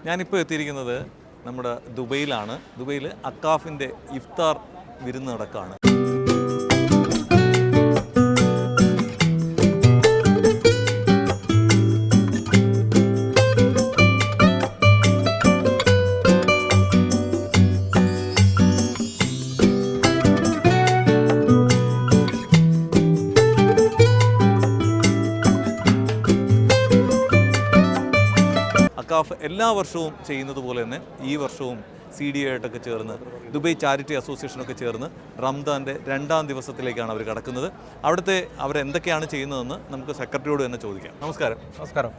ഞാനിപ്പോൾ എത്തിയിരിക്കുന്നത് നമ്മുടെ ദുബൈയിലാണ്. ദുബൈയിൽ അക്കാഫിൻ്റെ ഇഫ്താർ വിരുന്ന് നടക്കുകയാണ്. അക്കാഫ് എല്ലാ വർഷവും ചെയ്യുന്നത് പോലെ തന്നെ ഈ വർഷവും CDA ആയിട്ടൊക്കെ ചേർന്ന് ദുബൈ ചാരിറ്റി അസോസിയേഷനൊക്കെ ചേർന്ന് റംദാൻ്റെ 2ാം ദിവസത്തിലേക്കാണ് അവർ കടക്കുന്നത്. അവിടുത്തെ അവരെന്തൊക്കെയാണ് ചെയ്യുന്നതെന്ന് നമുക്ക് സെക്രട്ടറിയോട് തന്നെ ചോദിക്കാം. നമസ്കാരം.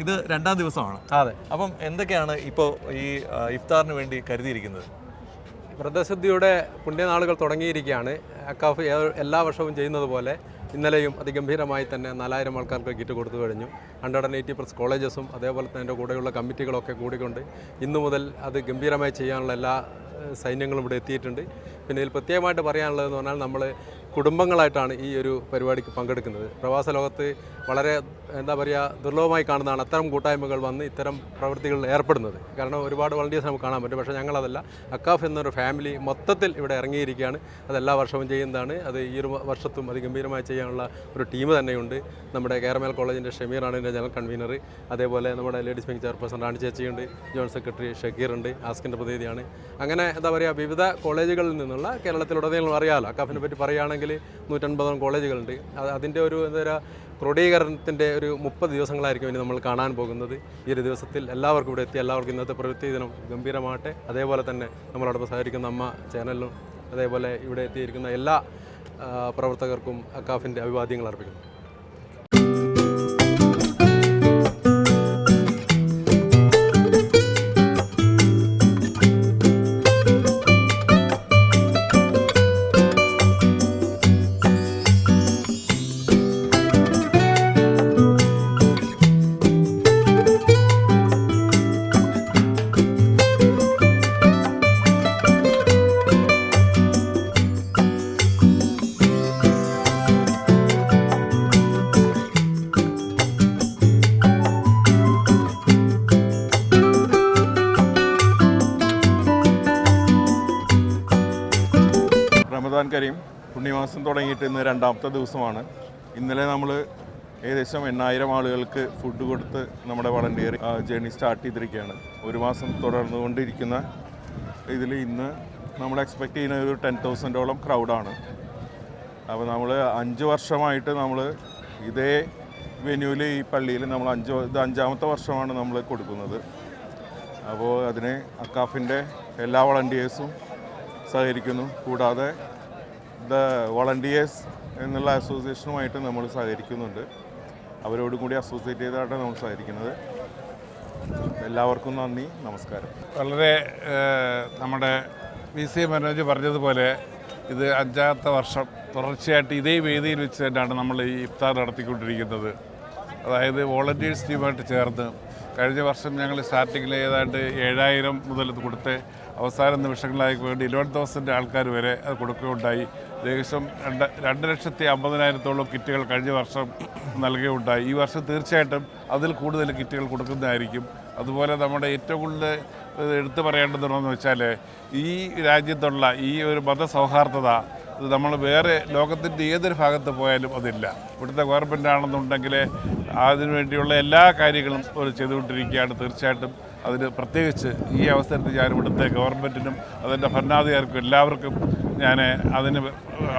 ഇത് 2ാം ദിവസമാണ്. അതെ. അപ്പം എന്തൊക്കെയാണ് ഇപ്പോൾ ഈ ഇഫ്താറിന് വേണ്ടി കരുതിയിരിക്കുന്നത്? വ്രതശുദ്ധിയുടെ പുണ്യനാളുകൾ തുടങ്ങിയിരിക്കുകയാണ്. അക്കാഫ് എല്ലാ വർഷവും ചെയ്യുന്നത് പോലെ ഇന്നലെയും അതിഗംഭീരമായി തന്നെ 4000 ആൾക്കാർക്ക് കിറ്റ് കൊടുത്തു കഴിഞ്ഞു. 180+ കോളേജസും അതേപോലെ തന്നെ എൻ്റെ കൂടെയുള്ള കമ്മിറ്റികളൊക്കെ കൂടിക്കൊണ്ട് ഇന്നു മുതൽ അത് ഗംഭീരമായി ചെയ്യാനുള്ള എല്ലാ സൈന്യങ്ങളും ഇവിടെ എത്തിയിട്ടുണ്ട്. പിന്നെ ഇതിൽ പ്രത്യേകമായിട്ട് പറയാനുള്ളതെന്ന് പറഞ്ഞാൽ നമ്മൾ കുടുംബങ്ങളായിട്ടാണ് ഈ ഒരു പരിപാടിക്ക് പങ്കെടുക്കുന്നത്. പ്രവാസ ലോകത്ത് വളരെ ദുർലഭമായി കാണുന്നതാണ് അത്തരം കൂട്ടായ്മകൾ വന്ന് ഇത്തരം പ്രവൃത്തികളിൽ ഏർപ്പെടുന്നത്. കാരണം ഒരുപാട് വളണ്ടിയേഴ്സ് നമുക്ക് കാണാൻ പറ്റും. പക്ഷേ ഞങ്ങളതല്ല, അക്കാഫ് എന്നൊരു ഫാമിലി മൊത്തത്തിൽ ഇവിടെ ഇറങ്ങിയിരിക്കുകയാണ്. അതെല്ലാ വർഷവും ചെയ്യുന്നതാണ്. അത് ഈ ഒരു വർഷത്തും അതിഗംഭീരമായി ചെയ്യാനുള്ള ഒരു ടീം തന്നെയുണ്ട്. നമ്മുടെ കേരമേൽ കോളേജിൻ്റെ ഷമീറാണ് എൻ്റെ ജനറൽ കൺവീനർ. അതേപോലെ നമ്മുടെ ലേഡീസ് വിംഗ് ചെയർപേഴ്സൺ റാണി ചേച്ചിയുണ്ട്, ജോയിൻറ്റ് സെക്രട്ടറി ഷക്കീറുണ്ട്, ആസ്കിൻ്റെ പ്രതിനിധിയാണ്. അങ്ങനെ വിവിധ കോളേജുകളിൽ നിന്നുള്ള കേരളത്തിലുടനീളം അറിയാമല്ലോ, അക്കാഫിനെ പറ്റി പറയുകയാണെങ്കിൽ 150 കോളേജുകളുണ്ട്. അതിൻ്റെ ഒരു ക്രോഡീകരണത്തിൻ്റെ ഒരു 30 ദിവസങ്ങളായിരിക്കും ഇനി നമ്മൾ കാണാൻ പോകുന്നത്. ഈ ഒരു ദിവസത്തിൽ എല്ലാവർക്കും ഇവിടെ എത്തി, എല്ലാവർക്കും ഇന്നത്തെ പ്രവൃത്തി ദിനം ഗംഭീരമാകട്ടെ. അതേപോലെ തന്നെ നമ്മളോടൊപ്പം സഹകരിക്കുന്ന അമ്മ ചാനലിലും അതേപോലെ ഇവിടെ എത്തിയിരിക്കുന്ന എല്ലാ പ്രവർത്തകർക്കും അക്കാഫിൻ്റെ അഭിവാദ്യങ്ങൾ അർപ്പിക്കുന്നു. റമദാൻ കരീം പുണ്യമാസം തുടങ്ങിയിട്ട് ഇന്ന് 2ാമത്തെ ദിവസമാണ്. ഇന്നലെ നമ്മൾ ഏകദേശം 8000 ആളുകൾക്ക് ഫുഡ് കൊടുത്ത് നമ്മുടെ വളണ്ടിയർ ജേർണി സ്റ്റാർട്ട് ചെയ്തിരിക്കുകയാണ്. ഒരു മാസം തുടർന്നുകൊണ്ടിരിക്കുന്ന ഇതിൽ ഇന്ന് നമ്മൾ എക്സ്പെക്റ്റ് ചെയ്യുന്ന ഒരു 10,000ഓളം ക്രൗഡാണ്. അപ്പോൾ നമ്മൾ 5 വർഷമായിട്ട് നമ്മൾ ഇതേ വെന്യൂവിൽ ഈ പള്ളിയിൽ നമ്മൾ 5ാമത്തെ വർഷമാണ് നമ്മൾ കൊടുക്കുന്നത്. അപ്പോൾ അതിന് അക്കാഫിൻ്റെ എല്ലാ വളണ്ടിയേഴ്സും സഹകരിക്കുന്നു. കൂടാതെ വളണ്ടിയേഴ്സ് എന്നുള്ള അസോസിയേഷനുമായിട്ട് നമ്മൾ സഹകരിക്കുന്നുണ്ട്. അവരോടും കൂടി അസോസിയേറ്റ് ചെയ്തായിട്ടാണ് നമ്മൾ സഹകരിക്കുന്നത്. എല്ലാവർക്കും നന്ദി, നമസ്കാരം. വളരെ നമ്മുടെ VC മനോജ് പറഞ്ഞതുപോലെ ഇത് 5ാമത്തെ വർഷം തുടർച്ചയായിട്ട് ഇതേ വേദിയിൽ വെച്ച് തന്നെയാണ് നമ്മൾ ഈ ഇഫ്താർ നടത്തിക്കൊണ്ടിരിക്കുന്നത്. അതായത് വോളണ്ടിയേഴ്സ് ടീമായിട്ട് ചേർന്ന് കഴിഞ്ഞ വർഷം ഞങ്ങൾ സ്റ്റാർട്ടിങ്ങിൽ ഏതാണ്ട് 7000 മുതൽ കൊടുത്ത് അവസാന നിമിഷങ്ങളിലായി വേണ്ടി 11,000 ആൾക്കാർ വരെ അത് കൊടുക്കുകയുണ്ടായി. ഏകദേശം 2,50,000-ഓളം കിറ്റുകൾ കഴിഞ്ഞ വർഷം നൽകുകയുണ്ടായി. ഈ വർഷം തീർച്ചയായിട്ടും അതിൽ കൂടുതൽ കിറ്റുകൾ കൊടുക്കുന്നതായിരിക്കും. അതുപോലെ നമ്മുടെ ഏറ്റവും കൂടുതൽ എടുത്തു പറയേണ്ടതുണ്ടെന്ന് വെച്ചാൽ ഈ രാജ്യത്തുള്ള ഈ ഒരു മതസൗഹാർദ്ദത ഇത് നമ്മൾ വേറെ ലോകത്തിൻ്റെ ഏതൊരു ഭാഗത്ത് പോയാലും അതില്ല. ഇവിടുത്തെ ഗവൺമെൻറ് ആണെന്നുണ്ടെങ്കിൽ അതിനുവേണ്ടിയുള്ള എല്ലാ കാര്യങ്ങളും അവർ ചെയ്തുകൊണ്ടിരിക്കുകയാണ്. തീർച്ചയായിട്ടും അതിന് പ്രത്യേകിച്ച് ഈ അവസരത്തിൽ ഞാൻ ഇവിടുത്തെ ഗവൺമെൻറ്റിനും അതിൻ്റെ ഭരണാധികാരികൾക്കും എല്ലാവർക്കും ഞാൻ അതിന്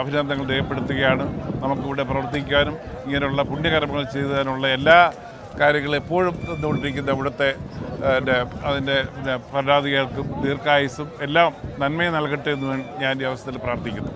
അഭിനന്ദനങ്ങൾ രേഖപ്പെടുത്തുകയാണ്. നമുക്കിവിടെ പ്രവർത്തിക്കാനും ഇങ്ങനെയുള്ള പുണ്യകർമ്മങ്ങൾ ചെയ്തതിനുള്ള എല്ലാ കാര്യങ്ങളും എപ്പോഴും തന്നുകൊണ്ടിരിക്കുന്ന ഇവിടുത്തെ അതിൻ്റെ ഭരണാധികാരികൾക്കും ദീർഘായുസ്സും എല്ലാം നന്മയെ നൽകട്ടെ എന്ന് ഞാൻ ഈ അവസരത്തിൽ പ്രാർത്ഥിക്കുന്നു.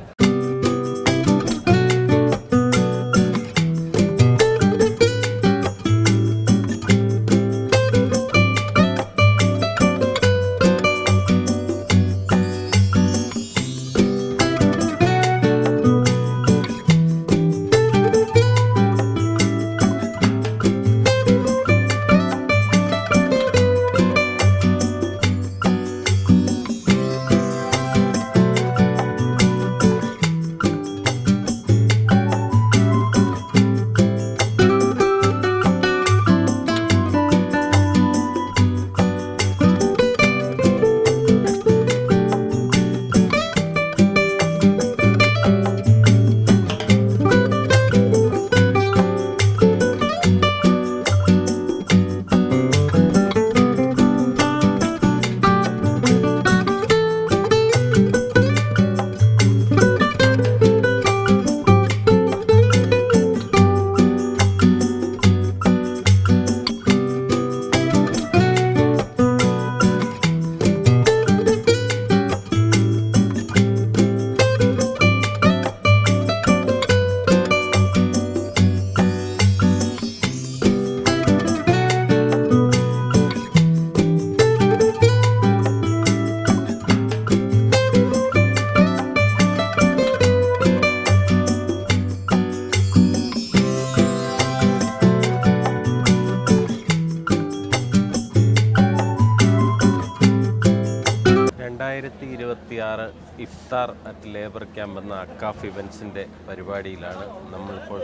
2026 ഇഫ്താർ അറ്റ് ലേബർ ക്യാമ്പ് എന്ന അക്കാഫ് ഇവൻസിൻ്റെ പരിപാടിയിലാണ് നമ്മളിപ്പോൾ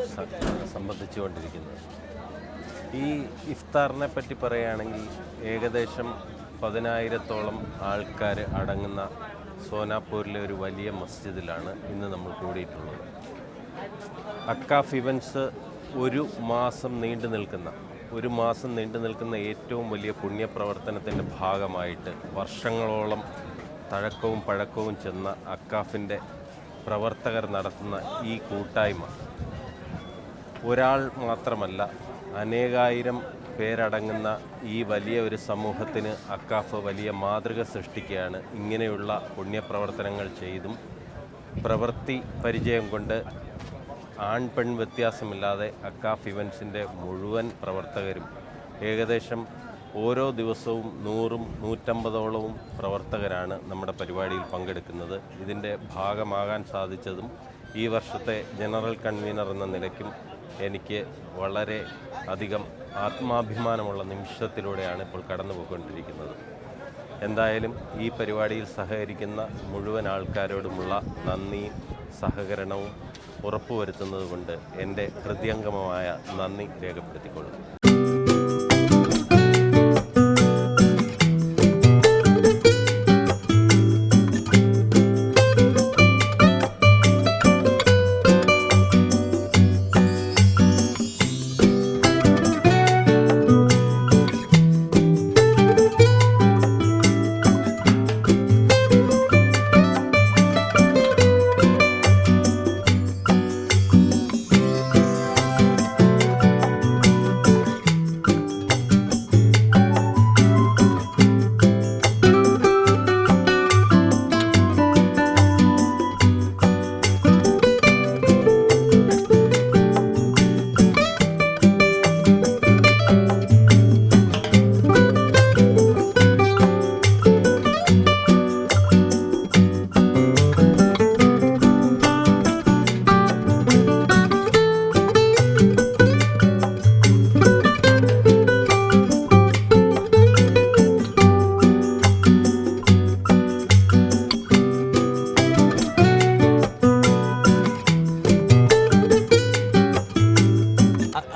സംബന്ധിച്ചുകൊണ്ടിരിക്കുന്നത്. ഈ ഇഫ്താറിനെ പറ്റി പറയുകയാണെങ്കിൽ ഏകദേശം 10,000-ഓളം ആൾക്കാർ അടങ്ങുന്ന സോനാപൂരിലെ ഒരു വലിയ മസ്ജിദിലാണ് ഇന്ന് നമ്മൾ കൂടിയിട്ടുള്ളത്. അക്കാഫ് ഇവൻസ് ഒരു മാസം നീണ്ടു നിൽക്കുന്ന ഏറ്റവും വലിയ പുണ്യപ്രവർത്തനത്തിൻ്റെ ഭാഗമായിട്ട് വർഷങ്ങളോളം തഴക്കവും പഴക്കവും ചെന്ന അക്കാഫിൻ്റെ പ്രവർത്തകർ നടത്തുന്ന ഈ കൂട്ടായ്മ ഒരാൾ മാത്രമല്ല, അനേകായിരം പേരടങ്ങുന്ന ഈ വലിയ ഒരു സമൂഹത്തിന് അക്കാഫ് വലിയ മാതൃക സൃഷ്ടിക്കുകയാണ്. ഇങ്ങനെയുള്ള പുണ്യപ്രവർത്തനങ്ങൾ ചെയ്തും പ്രവൃത്തി പരിചയം കൊണ്ട് ആൺ പെൺ വ്യത്യാസമില്ലാതെ അക്കാഫ് ഇവൻസിൻ്റെ മുഴുവൻ പ്രവർത്തകരും ഏകദേശം ഓരോ ദിവസവും 100-150ഓളവും പ്രവർത്തകരാണ് നമ്മുടെ പരിപാടിയിൽ പങ്കെടുക്കുന്നത്. ഇതിൻ്റെ ഭാഗമാകാൻ സാധിച്ചതും ഈ വർഷത്തെ ജനറൽ കൺവീനർ എന്ന നിലയ്ക്കും എനിക്ക് വളരെ അധികം ആത്മാഭിമാനമുള്ള നിമിഷത്തിലൂടെയാണ് ഇപ്പോൾ കടന്നുപോയിക്കൊണ്ടിരിക്കുന്നത്. എന്തായാലും ഈ പരിപാടിയിൽ സഹകരിക്കുന്ന മുഴുവൻ ആൾക്കാരോടുമുള്ള നന്ദിയും സഹകരണവും ഉറപ്പുവരുത്തുന്നത് കൊണ്ട് എൻ്റെ ഹൃദയംഗമമായ നന്ദി രേഖപ്പെടുത്തിക്കൊള്ളുന്നു.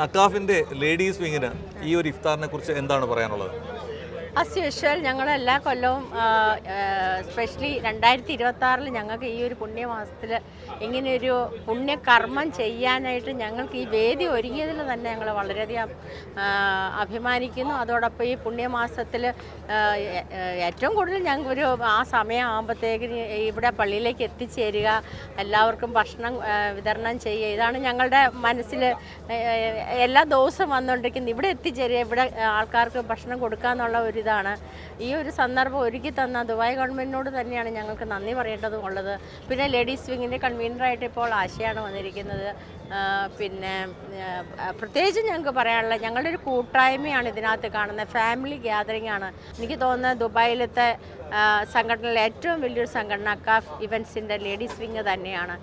അക്കാഫിൻ്റെ ലേഡീസ് വിങ്ങിന് ഈ ഒരു ഇഫ്താറിനെ കുറിച്ച് എന്താണ് പറയാനുള്ളത്? ആസ് യൂഷ്വൽ ഞങ്ങൾ എല്ലാ കൊല്ലവും സ്പെഷ്യലി 2026 ഞങ്ങൾക്ക് ഈ ഒരു പുണ്യമാസത്തിൽ ഇങ്ങനെയൊരു പുണ്യകർമ്മം ചെയ്യാനായിട്ട് ഞങ്ങൾക്ക് ഈ വേദി ഒരുങ്ങിയതിൽ തന്നെ ഞങ്ങൾ വളരെയധികം അഭിമാനിക്കുന്നു. അതോടൊപ്പം ഈ പുണ്യമാസത്തിൽ ഏറ്റവും കൂടുതൽ ഞങ്ങൾക്കൊരു ആ സമയം ആകുമ്പോഴത്തേക്കിന് ഇവിടെ പള്ളിയിലേക്ക് എത്തിച്ചേരുക, എല്ലാവർക്കും ഭക്ഷണം വിതരണം ചെയ്യുക, ഇതാണ് ഞങ്ങളുടെ മനസ്സിൽ എല്ലാ ദിവസവും വന്നുകൊണ്ടിരിക്കുന്നത്. ഇവിടെ എത്തിച്ചേരുക, ഇവിടെ ആൾക്കാർക്ക് ഭക്ഷണം കൊടുക്കുക എന്നുള്ള ഒരു ഇതാണ്. ഈ ഒരു സന്ദർഭം ഒരുക്കി തന്ന ദുബായ് ഗവൺമെൻറ്റിനോട് തന്നെയാണ് ഞങ്ങൾക്ക് നന്ദി പറയേണ്ടതും ഉള്ളത്. പിന്നെ ലേഡീസ് വിങ്ങിൻ്റെ കൺവീനറായിട്ട് ഇപ്പോൾ ആശയാണ് വന്നിരിക്കുന്നത്. പിന്നെ പ്രത്യേകിച്ച് ഞങ്ങൾക്ക് പറയാനുള്ളത്, ഞങ്ങളുടെ ഒരു കൂട്ടായ്മയാണ് ഇതിനകത്ത് കാണുന്നത്, ഫാമിലി ഗ്യാതറിംഗ് ആണ്. എനിക്ക് തോന്നുന്നത് ദുബായിലത്തെ സംഘടനയിലെ ഏറ്റവും വലിയൊരു സംഘടന അക്കാഫ് ഇവൻസിൻ്റെ ലേഡീസ് വിങ് തന്നെയാണ്.